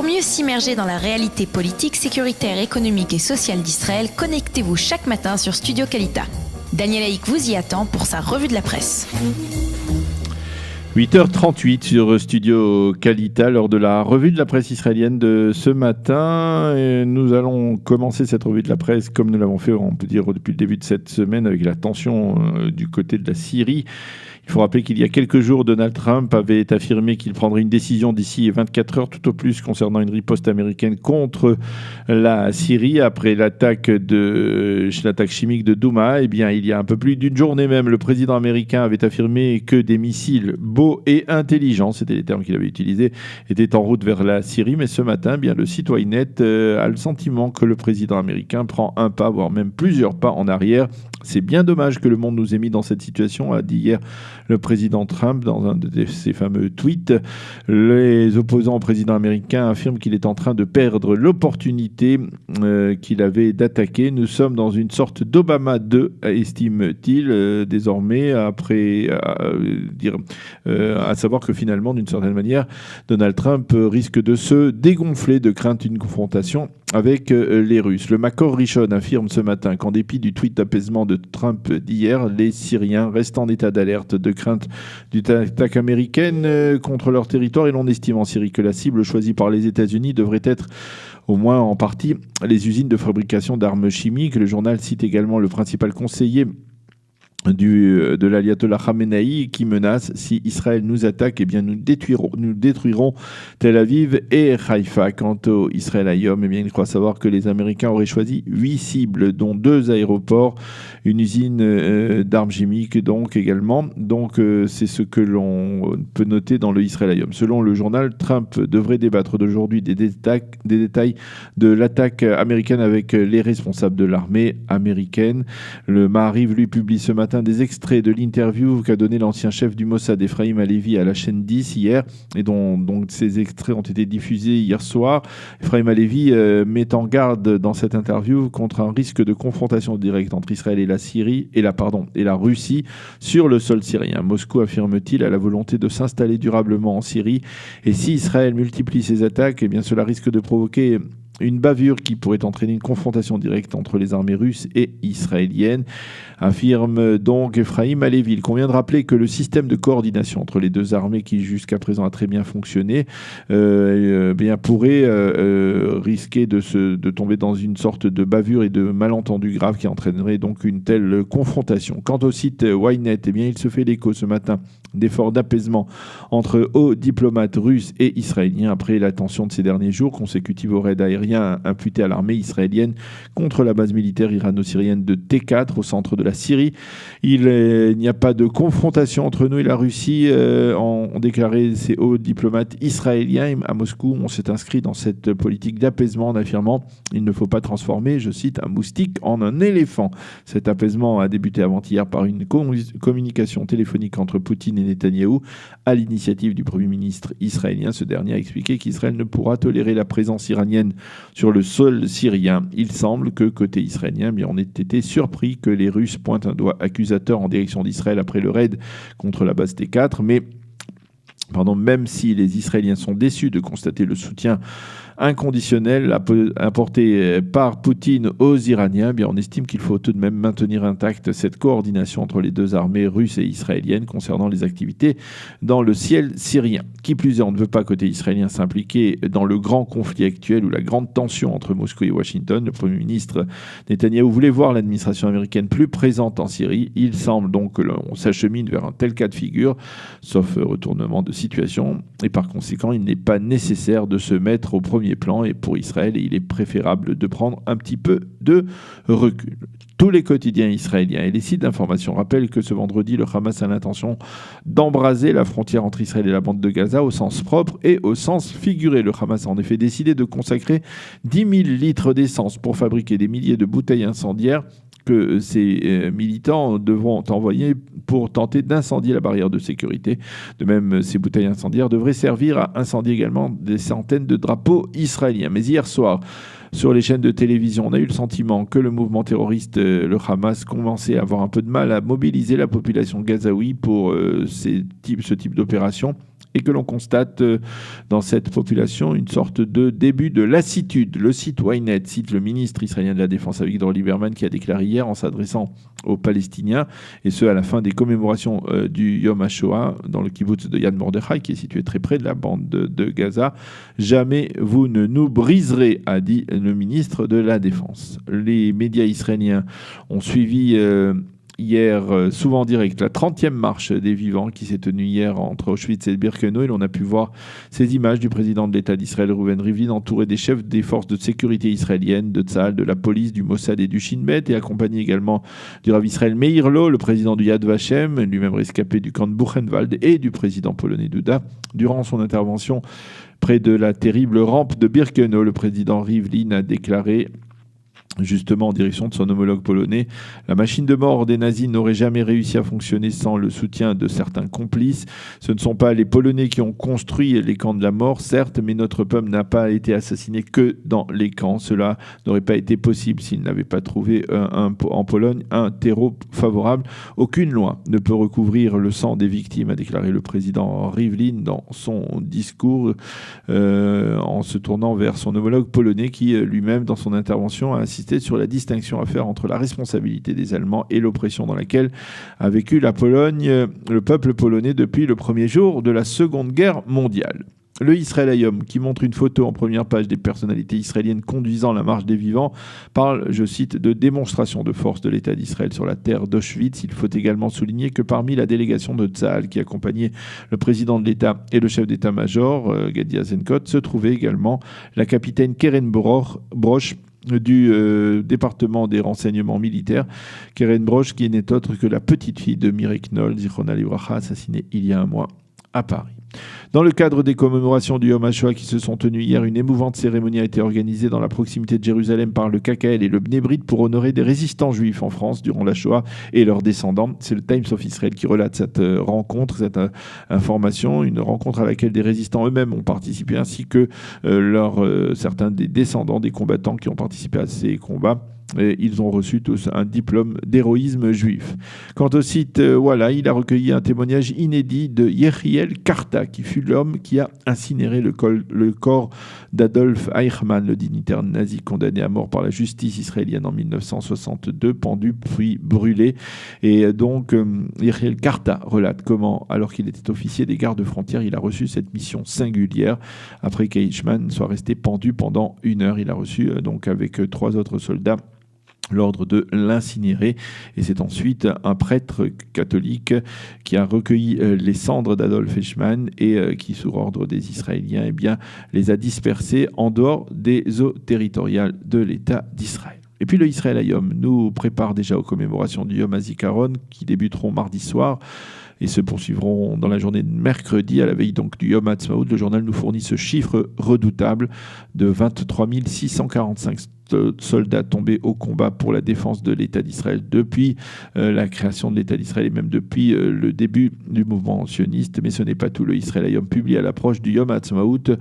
Pour mieux s'immerger dans la réalité politique, sécuritaire, économique et sociale d'Israël, connectez-vous chaque matin sur Studio Kalita. Daniel Haïk vous y attend pour sa revue de la presse. 8h38 sur Studio Kalita, lors de la revue de la presse israélienne de ce matin. Et nous allons commencer cette revue de la presse comme nous l'avons fait, on peut dire, depuis le début de cette semaine, avec la tension du côté de la Syrie. Il faut rappeler qu'il y a quelques jours, Donald Trump avait affirmé qu'il prendrait une décision d'ici 24 heures tout au plus concernant une riposte américaine contre la Syrie après l'attaque chimique de Douma. Eh bien, il y a un peu plus d'une journée même, le président américain avait affirmé que des missiles beaux et intelligents, c'était les termes qu'il avait utilisés, étaient en route vers la Syrie. Mais ce matin, bien, le site Ynet a le sentiment que le président américain prend un pas, voire même plusieurs pas en arrière. C'est bien dommage que le monde nous ait mis dans cette situation, a dit hier le président Trump dans un de ses fameux tweets. Les opposants au président américain affirment qu'il est en train de perdre l'opportunité qu'il avait d'attaquer. Nous sommes dans une sorte d'Obama 2, estime-t-il, désormais, après à savoir que finalement, d'une certaine manière, Donald Trump risque de se dégonfler de crainte d'une confrontation avec les Russes. Le Makor Rishon affirme ce matin qu'en dépit du tweet d'apaisement de Trump d'hier, les Syriens restent en état d'alerte de crainte d'une attaque américaine contre leur territoire, et l'on estime en Syrie que la cible choisie par les États-Unis devrait être au moins en partie les usines de fabrication d'armes chimiques. Le journal cite également le principal conseiller de l'ayatollah Khamenei qui menace: si Israël nous attaque, eh bien nous détruirons Tel Aviv et Haïfa. Quant au Israël Hayom, eh bien il croit savoir que les Américains auraient choisi 8 cibles, dont 2 aéroports, une usine d'armes chimiques donc également. Donc c'est ce que l'on peut noter dans le Israël Hayom. Selon le journal, Trump devrait débattre d'aujourd'hui des détails de l'attaque américaine avec les responsables de l'armée américaine. Le Maariv lui publie ce matin des extraits de l'interview qu'a donné l'ancien chef du Mossad, Ephraim Halevi, à la chaîne 10 hier, et dont ces extraits ont été diffusés hier soir. Ephraim Halevi met en garde dans cette interview contre un risque de confrontation directe entre Israël et la Russie sur le sol syrien. Moscou, affirme-t-il, a la volonté de s'installer durablement en Syrie, et si Israël multiplie ses attaques, eh bien cela risque de provoquer une bavure qui pourrait entraîner une confrontation directe entre les armées russes et israéliennes, affirme donc Ephraim Halevi. Il convient de rappeler que le système de coordination entre les deux armées, qui jusqu'à présent a très bien fonctionné, pourrait risquer de tomber dans une sorte de bavure et de malentendu grave qui entraînerait donc une telle confrontation. Quant au site Ynet, eh bien, il se fait l'écho ce matin d'efforts d'apaisement entre hauts diplomates russes et israéliens après la tension de ces derniers jours consécutive au raid aérien imputé à l'armée israélienne contre la base militaire irano-syrienne de T4 au centre de la Syrie. Il n'y a pas de confrontation entre nous et la Russie, ont déclaré ces hauts diplomates israéliens. À Moscou, on s'est inscrit dans cette politique d'apaisement en affirmant: il ne faut pas transformer, je cite, un moustique en un éléphant. Cet apaisement a débuté avant-hier par une communication téléphonique entre Poutine et Netanyahou à l'initiative du Premier ministre israélien. Ce dernier a expliqué qu'Israël ne pourra tolérer la présence iranienne sur le sol syrien. Il semble que, côté israélien, on ait été surpris que les Russes pointent un doigt accusateur en direction d'Israël après le raid contre la base T4. Même si les Israéliens sont déçus de constater le soutien inconditionnel apporté par Poutine aux Iraniens, on estime qu'il faut tout de même maintenir intacte cette coordination entre les deux armées russes et israéliennes concernant les activités dans le ciel syrien. Qui plus est, on ne veut pas, côté israélien, s'impliquer dans le grand conflit actuel ou la grande tension entre Moscou et Washington. Le Premier ministre Netanyahou voulait voir l'administration américaine plus présente en Syrie. Il semble donc que l'on s'achemine vers un tel cas de figure, sauf retournement de situation, et par conséquent, il n'est pas nécessaire de se mettre au premier plan, et pour Israël, il est préférable de prendre un petit peu de recul. Tous les quotidiens israéliens et les sites d'information rappellent que ce vendredi, le Hamas a l'intention d'embraser la frontière entre Israël et la bande de Gaza au sens propre et au sens figuré. Le Hamas a en effet décidé de consacrer 10 000 litres d'essence pour fabriquer des milliers de bouteilles incendiaires que ces militants devront envoyer pour tenter d'incendier la barrière de sécurité. De même, ces bouteilles incendiaires devraient servir à incendier également des centaines de drapeaux israéliens. Mais hier soir, sur les chaînes de télévision, on a eu le sentiment que le mouvement terroriste, le Hamas, commençait à avoir un peu de mal à mobiliser la population gazaoui pour ce type d'opération. et que l'on constate dans cette population une sorte de début de lassitude. Le site Ynet cite le ministre israélien de la Défense Avigdor Lieberman qui a déclaré hier en s'adressant aux Palestiniens, et ce à la fin des commémorations du Yom HaShoah dans le kibbutz de Yad Mordechai qui est situé très près de la bande de Gaza. Jamais vous ne nous briserez, a dit le ministre de la Défense. Les médias israéliens ont suivi hier, souvent en direct, la 30e marche des vivants qui s'est tenue hier entre Auschwitz et Birkenau. Et l'on a pu voir ces images du président de l'État d'Israël, Reuven Rivlin, entouré des chefs des forces de sécurité israéliennes, de Tzahal, de la police, du Mossad et du Shin Bet, et accompagné également du Rav Israël Meir Lo, le président du Yad Vashem, lui-même rescapé du camp de Buchenwald, et du président polonais Duda. Durant son intervention près de la terrible rampe de Birkenau, le président Rivlin a déclaré, justement en direction de son homologue polonais, la machine de mort des nazis n'aurait jamais réussi à fonctionner sans le soutien de certains complices. Ce ne sont pas les Polonais qui ont construit les camps de la mort, certes, mais notre peuple n'a pas été assassiné que dans les camps. Cela n'aurait pas été possible s'il n'avait pas trouvé en Pologne un terreau favorable. Aucune loi ne peut recouvrir le sang des victimes, a déclaré le président Rivlin dans son discours en se tournant vers son homologue polonais qui lui-même dans son intervention a insisté sur la distinction à faire entre la responsabilité des Allemands et l'oppression dans laquelle a vécu la Pologne, le peuple polonais depuis le premier jour de la Seconde Guerre mondiale. Le Israël Hayom, qui montre une photo en première page des personnalités israéliennes conduisant la marche des vivants, parle, je cite, de démonstration de force de l'État d'Israël sur la terre d'Auschwitz. Il faut également souligner que parmi la délégation de Tzahal qui accompagnait le président de l'État et le chef d'état-major, Gadi Eisenkot, se trouvait également la capitaine Keren Broch, du département des renseignements militaires. Keren Broch, qui n'est autre que la petite fille de Mireille Knoll, Zichronah Livracha, assassinée il y a un mois à Paris. Dans le cadre des commémorations du Yom HaShoah qui se sont tenues hier, une émouvante cérémonie a été organisée dans la proximité de Jérusalem par le KKL et le Bnei Brit pour honorer des résistants juifs en France durant la Shoah et leurs descendants. C'est le Times of Israel qui relate cette rencontre, cette information, une rencontre à laquelle des résistants eux-mêmes ont participé, ainsi que certains des descendants des combattants qui ont participé à ces combats. Et ils ont reçu tous un diplôme d'héroïsme juif. Quant au site Walla, il a recueilli un témoignage inédit de Yechiel Karta, qui fut l'homme qui a incinéré le corps d'Adolf Eichmann, le dignitaire nazi condamné à mort par la justice israélienne en 1962, pendu puis brûlé. Et donc, Yechiel Karta relate comment, alors qu'il était officier des gardes-frontières, il a reçu cette mission singulière. Après qu'Eichmann soit resté pendu pendant 1 heure, il a reçu donc avec 3 autres soldats l'ordre de l'incinérer. Et c'est ensuite un prêtre catholique qui a recueilli les cendres d'Adolf Eichmann et qui, sous ordre des Israéliens, les a dispersées en dehors des eaux territoriales de l'État d'Israël. Et puis le Israël Hayom nous prépare déjà aux commémorations du Yom HaZikaron qui débuteront mardi soir et se poursuivront dans la journée de mercredi, à la veille donc du Yom HaAtzmaut. Le journal nous fournit ce chiffre redoutable de 23 645 soldats tombés au combat pour la défense de l'État d'Israël depuis la création de l'État d'Israël et même depuis le début du mouvement sioniste. Mais ce n'est pas tout. Le Israël Hayom publie à l'approche du Yom HaAtzmaut,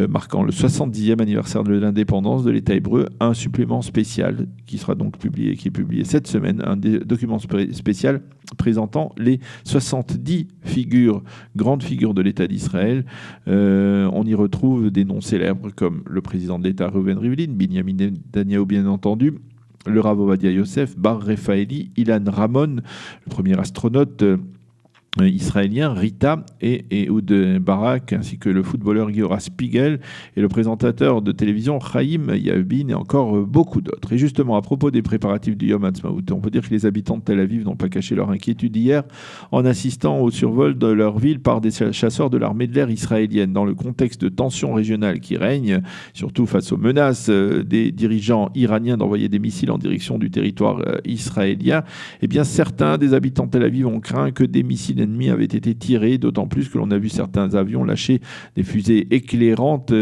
marquant le 70e anniversaire de l'indépendance de l'État hébreu, un supplément spécial qui sera donc publié, qui est publié cette semaine, un document spécial présentant les 70 grandes figures de l'État d'Israël. On y retrouve des noms célèbres comme le président de l'État Reuven Rivlin, Binyamin Netanyahu bien entendu, le Rav Ovadia Yosef, Bar Refaeli, Ilan Ramon, le premier astronaute israélien, Rita et Ehud Barak, ainsi que le footballeur Giora Spiegel et le présentateur de télévision Chaim Yavbin et encore beaucoup d'autres. Et justement, à propos des préparatifs du Yom HaAtzmaut, on peut dire que les habitants de Tel Aviv n'ont pas caché leur inquiétude hier en assistant au survol de leur ville par des chasseurs de l'armée de l'air israélienne. Dans le contexte de tensions régionales qui règnent, surtout face aux menaces des dirigeants iraniens d'envoyer des missiles en direction du territoire israélien, eh bien certains des habitants de Tel Aviv ont craint que des missiles ennemis avaient été tirés, d'autant plus que l'on a vu certains avions lâcher des fusées éclairantes.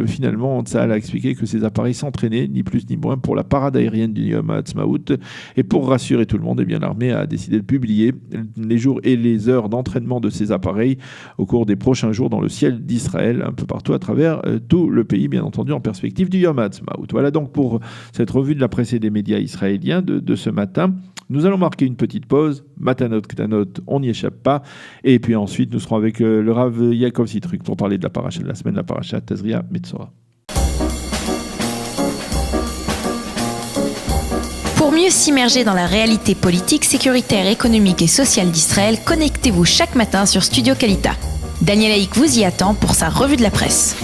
Finalement, Tzahal a expliqué que ces appareils s'entraînaient, ni plus ni moins, pour la parade aérienne du Yom HaAtzmaut. Et pour rassurer tout le monde, eh bien, l'armée a décidé de publier les jours et les heures d'entraînement de ces appareils au cours des prochains jours dans le ciel d'Israël, un peu partout à travers tout le pays, bien entendu, en perspective du Yom HaAtzmaut. Voilà donc pour cette revue de la presse et des médias israéliens de ce matin. Nous allons marquer une petite pause. Matanot, Ktanot, on n'y échappe pas. Et puis ensuite, nous serons avec le Rav Yaakov Sitruk pour parler de la paracha de la semaine, la paracha Tazria Metzora. Pour mieux s'immerger dans la réalité politique, sécuritaire, économique et sociale d'Israël, connectez-vous chaque matin sur Studio Kalita. Daniel Haïk vous y attend pour sa revue de la presse.